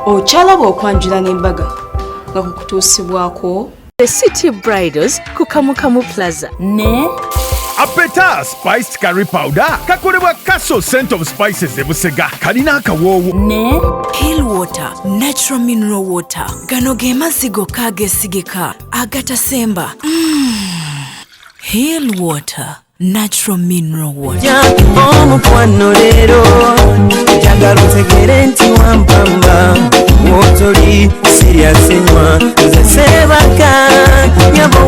Ochalaba okwanjula n'embaga nga kukutuusibwako The City Bridals ku Kamukamu Plaza ne Apeta spiced curry powder kakolebwa Castle Scent of Spices e Busega kalina akawoowo ne Hill Water Natural Mineral Water gano ge mazzi gokka ageesigika agatasemba. Hill Water Natural Mineral Water. Omukwano leero njagala otegere nti wampamba wotoli siryasenywa nze sebaka nyabo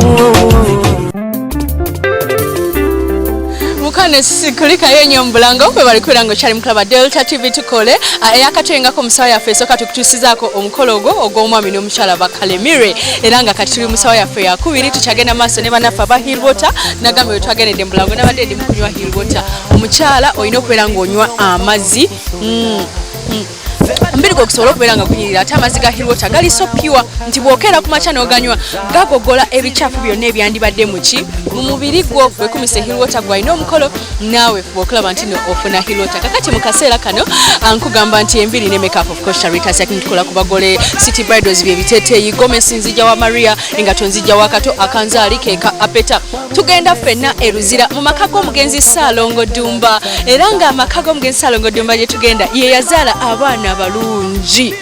Mukane sikulika yenyo mbulango kwe bali kwirango chali mklaba Delta TV tukole eyakatengako musawo yaffe esooka tukutuusizaako omukolo ogwo ogw'omwami n'omukyala Bakalemire era nga kati tuli musawo yaffe yakubiri tukyagenda maaso ne bannaffe aba Hill Water nagambe we twagendedde mbulango nabadde ndi mukunywa Hill Water omukyala olina okubeera ng'onywa amazzi mbiri okusobola okubeera nga kunyirira ate amazzi ga Hill Water gali so pure nti bw'okeera ku makya n'oganywa gagogola ebicaafu byonna ebyandibadde mu mubiri gwo wekumise Hill Water gwalina omukolo naawe bw'okulaba nti ofuna Hill Water kakati mu kaseera kano nkugamba nti enviri ne make up of course Charitas yakini tukola ku bagole City Bridals bye biteeteeyi Gomez nzija wa Maria engato nzija wa Kato akanzaali keeka Apeta tugenda ffenna eruzira mu maka g'omugenzi Ssalongo Dumba era nga amaka g'omugenzi Ssalongo Dumba gye tugenda ye yazaala abaana abalungi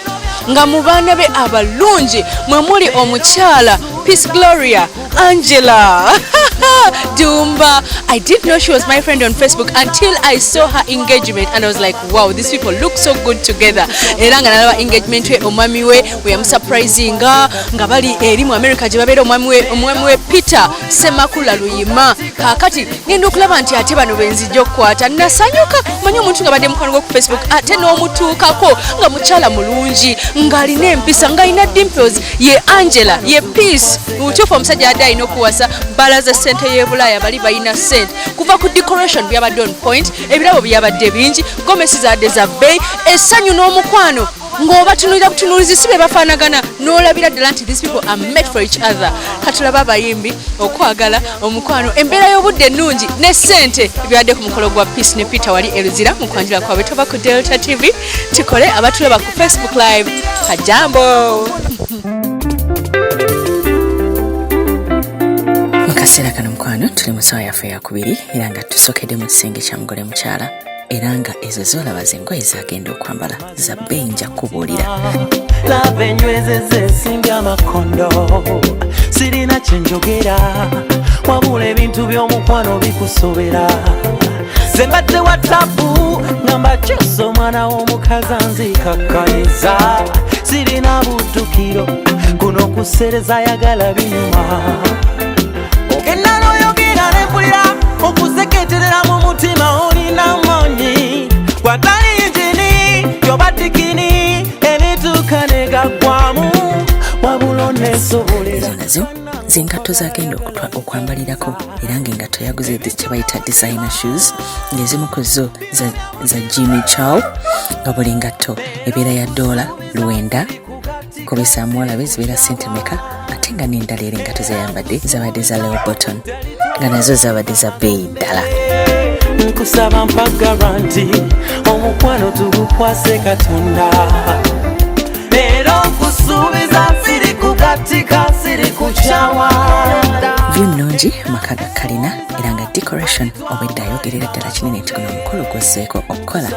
nga mu baana be abalungi mwe muli omukyala Peace Gloria Angela Dumba. I didn't know she was my friend on Facebook until I saw her engagement and I was like, wow, these people look so good together. Era nga nalaba engagement we omwami we yamusurprising nga bali eri mu America gye babeera omwami we Peter Semakula Luyima kakati ngenda okulaba nti ate bano benzijja okukwata nasanyuka manyi omuntu nga badde mukwano gwo ku Facebook ate n'omutuukako nga mukyala mulungi ng'alina empisa ng'alina dimples ye Angela ye Peace utuufu omusajja yadde alina okuwasa balaza sente y'e Bulaaya bali balina sente kuva ku decoration byabadde on point ebirabo byabadde bingi Gomez zadde za bay essanyu n'omukwano ng'oba tunulizi si be bafaanagana n'olabira ddala nti these people are made for each other katulaba abayimbi okwagala omukwano embeera y'obudde ennungi ne ssente byabadde ku mukolo gwa Peace ne Peter wali eruzira mu kwanjula kwabwe toba ku Delta TV tukole abatulaba ku Facebook live kajambo Kaseera kano mukwano tuli musawo yaffe yakubiri era nga tusokedde mu kisenge kya mugole mukyala era nga ezo zolaba zengoye zagenda okwambala za bbeeyi nja kubuulira laba enywezeze esimbya amakondo sirina kyenjogera wabula ebintu by'omukwano bikusobera ze mbadde watabu ngamba kyusa omwana w'omukazi anzikakkanyiza sirina buddukiro kuno kusereza yagala binyuma okendala oyogera nempulira okuseketerera mu mutima olina moni gwatali injini yobatikini ebituuka negaggwamu wabula oneesobolera nazo zengato zagenda okwambalirako era ng'engato yaguze kye bayita designer shoes ng'ezimu ku zo za Jimmy Choo nga buli ngatto ebeera ya $9 kobesa mwalabe zibeera sentimeka ate nga n'endala era engato zeyambadde zabadde za Leo Botton nga nazo zabadde za bbeeyi ddala nkusaba mpa garanti omukwano tugukwase Katonda leero nkusuubiza siri kugatika siri kukyawa vyu nnungi amaka ga kalina era nga decoration obwedda ayogerera ddala kinene nti guno omukolo gwozzeeko okukola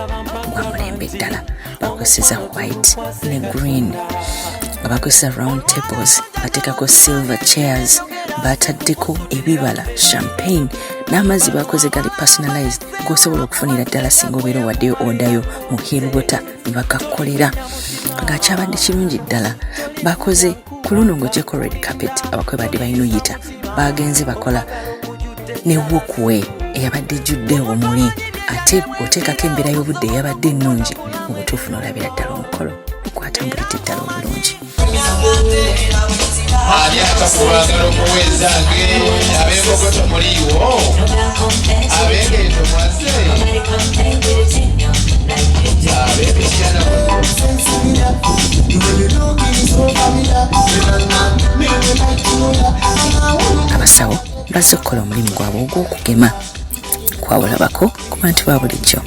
gwa mulembe ddala bakozesa white ne green nga bakozesa round tables bateekako silver chairs bataddeko ebibala champagne n'amazzi bakoze gali personalized g'osobola okufunira ddala singa obeera owaddeyo odayo mu Hill Water ne bakakolera ng'akyabadde kirungi ddala bakoze ku luno ng'ogyeko red carpet abakwe badde balina oyita bagenze bakola ne walkway eyabadde ejjudde obumuli ate oteekako embeera y'obudde eyabadde ennungi mu butuufu n'olabira ddala omukolo gwatambulidde ddala obulungi abyakakubagala okuweza abengogoto muliiwo abengeeto mwaze abasawo bazze okukola omulimu gwabwe ogw'okugema kwawulabako ku bantu ba bulijjo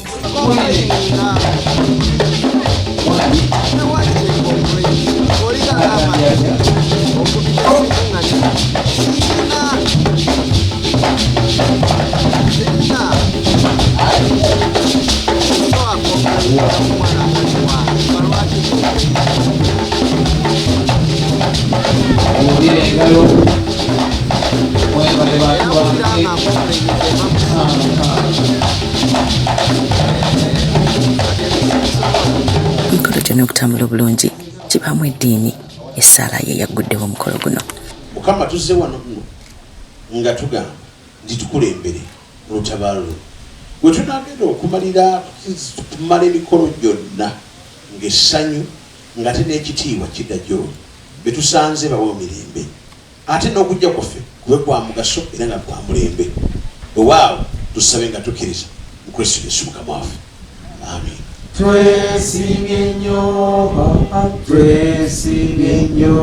Mukolo gyonna okutambula obulungi kibaamu eddiini essaala ye yagguddewo omukolo guno. Mukama tuzze wano nga tugamba nti tukulembere mu lutabaalo luno gwe tunaagenda okumalira tumala emikolo gyonna ng'essanyu ng'ate n'ekitiibwa kidda gy'oli be tusanze bawa mirembe ate n'okujja kwaffe kube kwa mugaso era nga kwa mulembe. Owaawo tusabe nga tukkiriza mu Kristo Yesu Mukama waffe. Amen. Twesimye nnyo.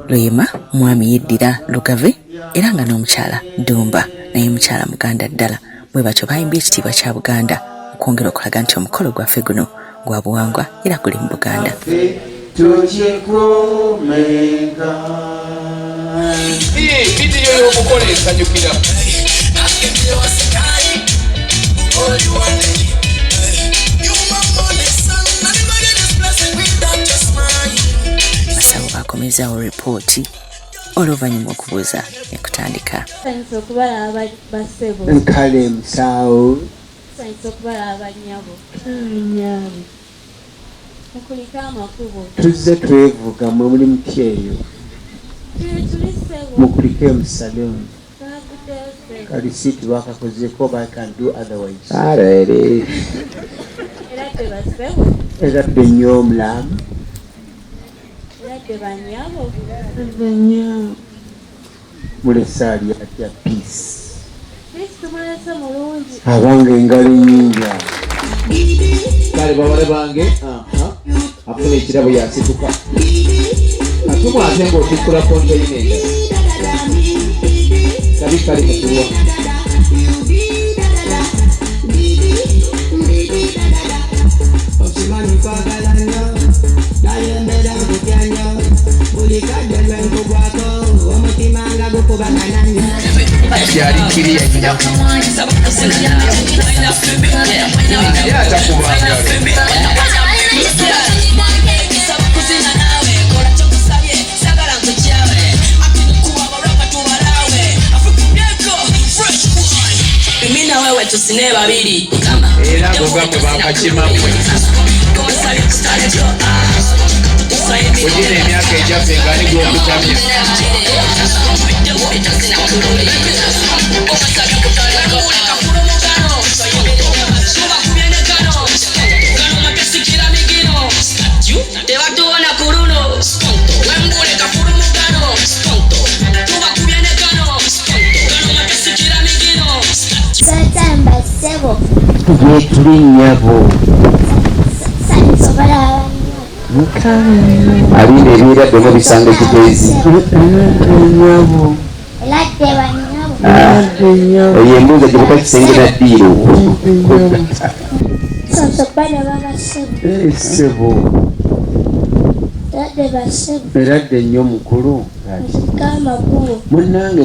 Luyima mwami yeddira Lugave era nga n'omukyala Dumba naye mukyala Muganda ddala bwe batyo bayimbye ekitiibwa kya Buganda okwongera okulaga nti omukolo gwaffe guno gwa buwangwa era guli mu Buganda. Vidiyo y'okukola ensanyukira Basawo bakomezaawo ripooti oluvannyuma okubuuza ne kutandika. Nkale musawo tuzze twevuga mwe muli muti eyo mukulike musalemu kalisiiti bakakozeko but I can do otherwise. Era ddennyo omulamu mulesaali atya peace abange engalo nyingi kale bawale bange afuna ekirabo yasituka atumwaze ng'otikkula konteina endala kabi kali katulwa yali kiriya nnyo naye atakubanga era bogamwe bakakimamwe ogina emyaka egyaffe nga ni gwokutamya tuje tuli nnyabo alinda ebiraddemu bisanga ekiteezi nnyabo eyo embuuza gye butakisengera ddiiro ssebo eradde nnyo mukulu munnange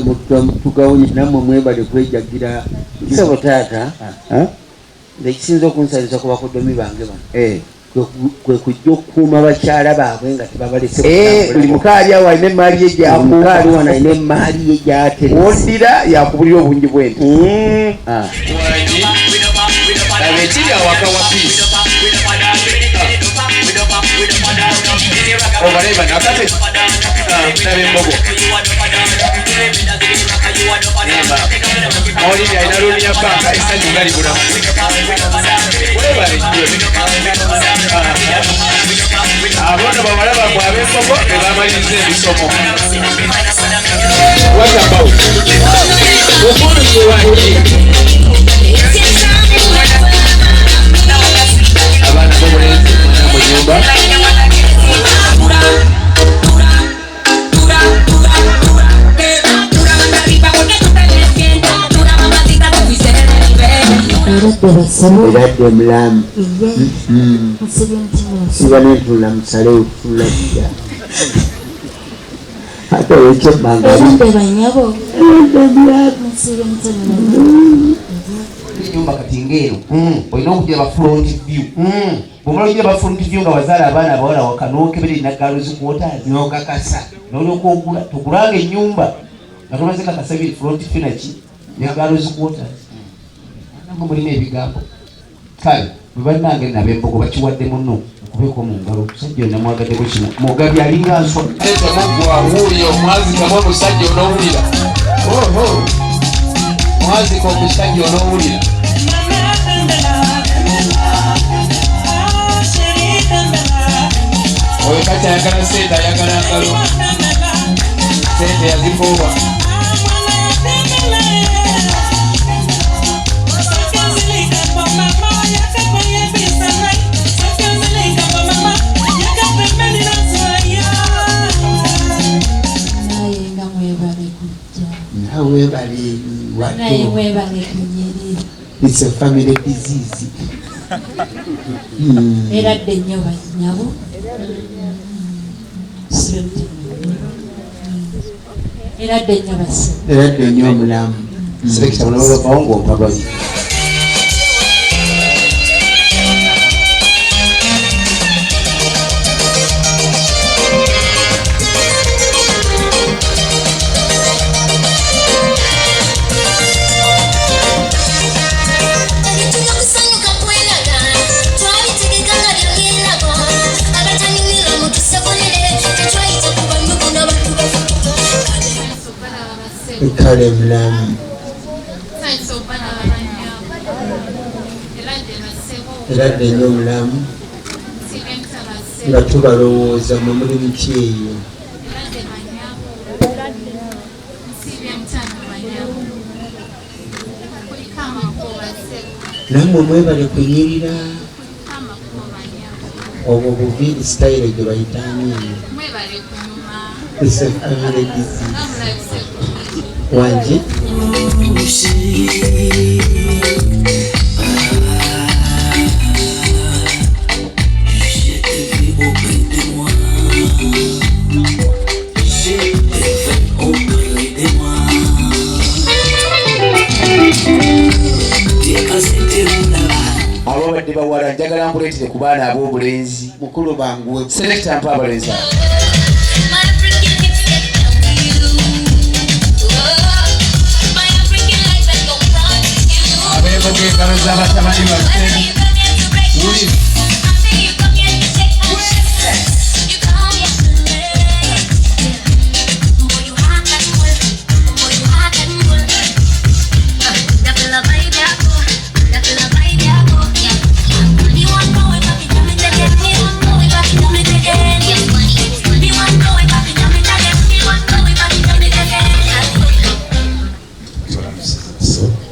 tugawonye nammwe mwebale kwejagira ssebo taata ekisinza okunsanyusa ku bakodomi bange bano kwe kujja okukuuma bakyala baabwe nga tebabalese buli mukaali awo alina emaali ye mukaali wano alina emaali ye gy'ateresa wondira yakubulira obungi bw'ente laba ekiri awaka wa piisi obaleba nakate naba embogo mawulire alina looni ya banka esanyu nga libulamu webale nnyo abono bawala bamwe ab'embogo be bamaliriza ebisomo watabawo omunu yewanyi abaana bomulenzi mwana mu nyumba eradde mulamu siba nentula musale otula kya Ate weche mangari. Banyabo. Nyumba katingero. Oyina okujja ba front view. Bumalo je ba front view nga wazala abana abawala wakanoke bili na galuzi quarters Nokakasa. n'olyoka ogula tukulanga ennyumba nga tumaze kakasabiri front finaki ne galuzi quarters. Nabwo mulina ebigambo. Kale bannange nabembogo bakiwadde muno okubeeko mu ngalo omusajja namwagaddeko kino mugabi alinga nswa Muggwawulira omwazikamu omusajja onoowulira. Mwazika omusajja onoowulira. Oyo kati ayagala sente ayagala ngalo. Sente yazikooba. It's a family disease. Era ddennyo banyabo. Era ddennyo basi. Era ddennyo omulamu. Selekita munababa baongo mpabayi. Kale mulamu. Era ddennyo omulamu. Nga tubalowooza mwe muli muki eyo. Nammwe mwebale kunyirira. Obwo buviiri sitayire gye bayitamu eyo. It's a family disease. Wanje. Ababadde bawala njagala nkuleetere ku baana ab'obulenzi mukulu banguwe. Selekita mpa abalenzi abo. Abembogo engalo z'abatabani baffe.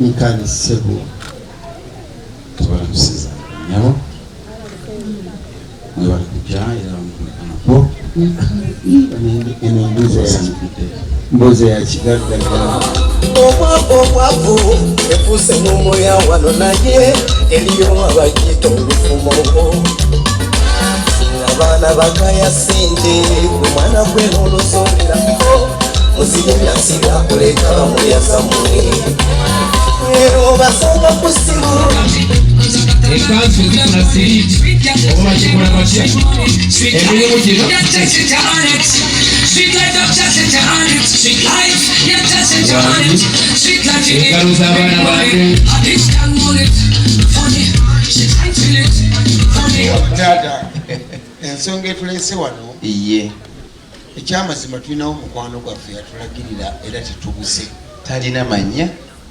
Nkani sebo. Tubalamusiza nyabo. Mwebale kujja era mukanapo. Eno mbuzi ya kigaggala. Omwavu efuse n'omwoya wano naye eriyo abagiyita olufumo. Abaana bagaya sente gwe mwana gwe n'olusomberamu muzibya nsiga kuleka muyasa mwe. Basanga ku simu ekanzu zifuna siriti oba bakikola batya emirimu gino engalo z'abaana bange. Taata, ensonga etuleese wano Iye. ekyamazima tulinawo mukwano gwaffe yatulagirira era tetubuze. Talina mannya.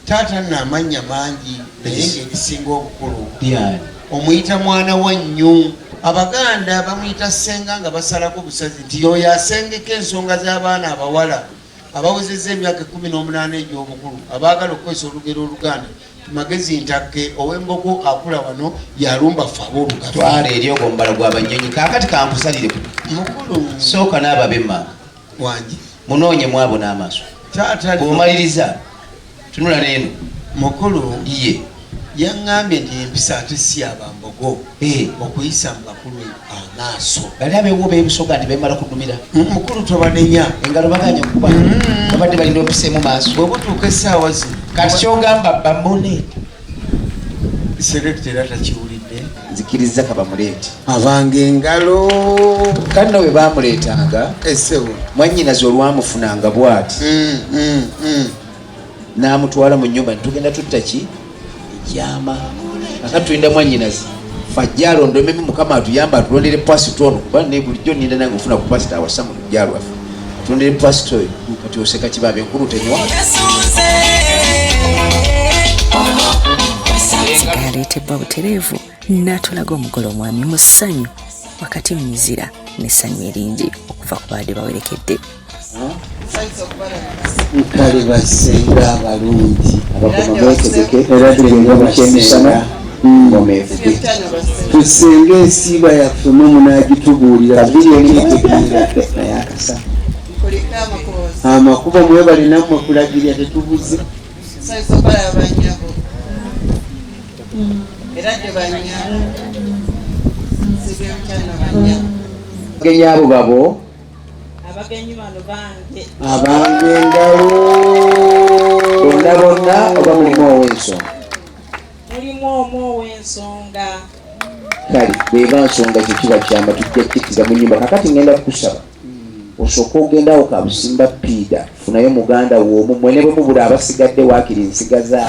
Taata nna amanya mangi naye ng'erisinga obukulu Byali. omuyita mwana wa nnyo. Abaganda bamuyita ssenga nga basalako busazi nti oyo asengeka ensonga z'abaana abawala abawezezza emyaka 18 egy'obukulu abaagala okukozesa olugero oluganda magezi ntakke ow'embogo akula wano yalumba ffe ab'olugafu. Twala eri ogwombala gw'abanyonyi kaakati kankusalire mukulu sooka n'ababema wange munoonye mwabo n'amaaso. Taata bw'omaliriza tunula n'eno mukulu ye yaŋŋambye nti empisa ate si abambogo okuyisa mu bakulu amaaso bali abeewo beebusoga nti bemala kudumira mukulu tobanenya engalo baganye okuba babadde balina opiseemu maaso bwe butuuka essaawa zino kati kyogamba bamule selekita era takiwulidde nzikiriza kabamuleete abanga engalo kandi nawe bamuleetanga essewo mwannyinazi olwamufunanga bw'ati n'amutwala mu nnyumba nitugenda tutta ki ekyama akati tulinda mwannyinazi fajja alondomemu mukama atuyamba atulondere pasito ono kuba ne bulijjo nninda nange ofuna ku pasito awasa mu lujja lwaffe atulondere pasito oyo kati oseka kibabe enkulu tenywa yaleetebwa butereevu n'atulaga omugole omwami mu ssanyu wakati muzira n'essanyu eringi okuva ku baadde bawerekedde nkale basenga abalungi era tugenda mukyemisana ngomeevuge tusenga ensiiba yaffe mumu n'agitubuulira naye akasa amakubo mwe balinammwe kulagirya tetubuze abagenyi abo babo abange engalo bonna bonna oba mulimu ow'ensonga kale bweba nsonga kyekiba kyamba tujja kkittira mu nnyumba kakati ngenda kukusaba osooka ogendawo kabusimba piida funayo muganda woomu mwene bwe mubula abasigadde waakiri nsigaza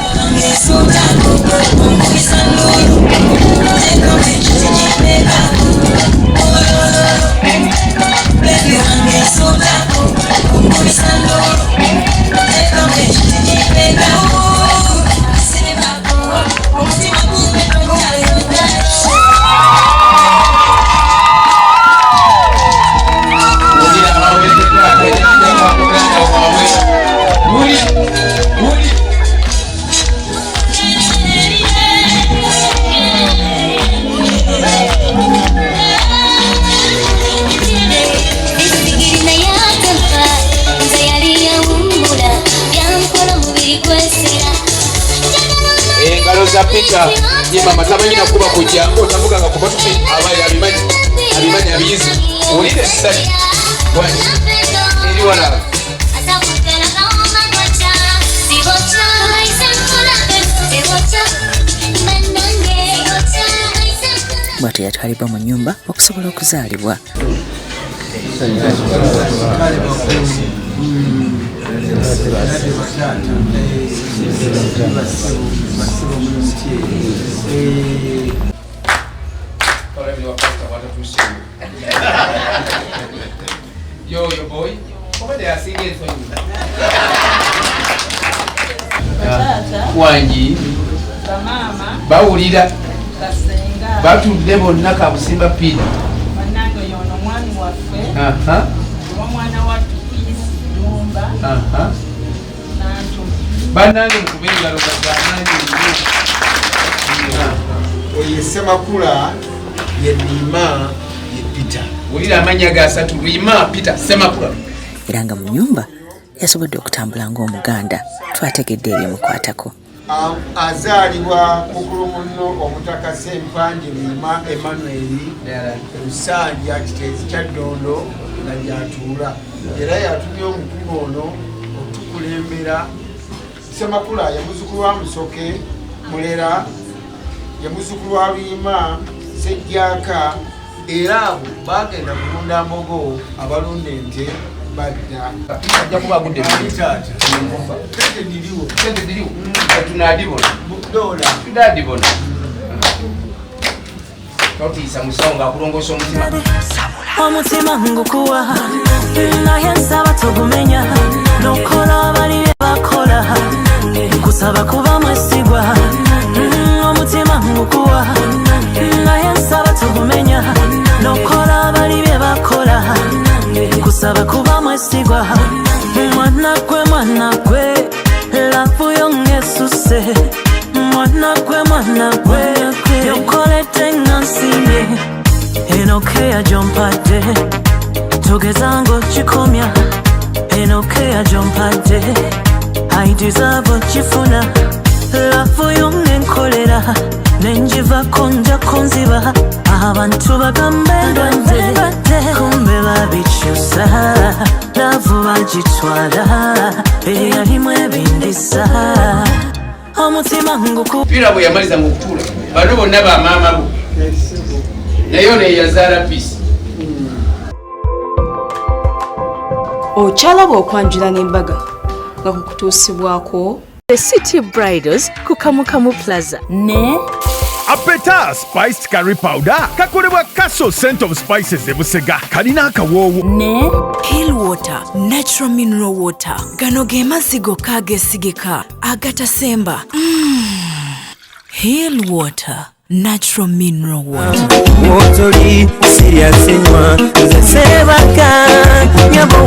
Peter mama tabanyina kuba kujja otavuganga kuba tufi abaali abimanyi abiyizi owulire sali eri wala bw'atyo yatwalibwa mu nnyumba okusobola okuzaalibwa Yo boy, over there singing for you. Wanji, mama, bawulira, kasenga, batudde bonna kabusimba pidi. Manango yono mwani waffe. Mwana wa tukisi nyumba. Nantu. Banange mukubinga lokazanange. Oye Semakula ye Lima ye Peter. Wulira amanya gasatu Lima Peter Semakula. Era nga mu nnyumba yasobodde okutambula ng'omuganda twategedde ebyemukwatako. Azaalibwa mukulu munno omutaka Sempanje Lima Emmanuel Lusanja Kiteezi kya Ddondo nga lyatuula era yatumye omukulu ono okutukulembera. Semakula ye muzzukulu wa Musoke Mulera ye muzzukulu wa Luyima Sejjaka era abo bagenda kulunda mbogo abalunda ente badda ajja kuba agudde tente diriwo tunadibona tudadibona totiisa musonga akulongoosa omutima omutima ngukuwa naye nsaba togumenya nokola bali bye bakola kusaba kuba mwesigwa omutima ngukuwa naye nsaba togumenya nokola bali bye bakola kusaba kuba mwesigwa mwana gwe lafu yongesuse mwana gwe yokolete nga nsimye enokeya gyompadde tugeza ng'okikomya enokeya gyompadde I deserve okifuna lavu y'omwenkolera nenjivako njako nziba abantu bagambe ndwadde kumbe babikyusa lavu bagitwala eyalimu ebindisa omutima ngukupira bwe yamaliza mu kutuula bano bonna bamaama bo naye ono eyazaala pisi okyalaba okwanjula n'embaga nga kukutuusibwako The City Bridals ku Kamukamu Plaza ne Apeta Spiced Curry Powder kakolebwa Castle Scent of Spices e Busega kalina akawoowo ne Hill Water Natural Mineral Water gano ge mazzi gokka ageesigika agatasemba Hill Water Natural Mineral Water Wotoli serious nywa nze sebaka nyabo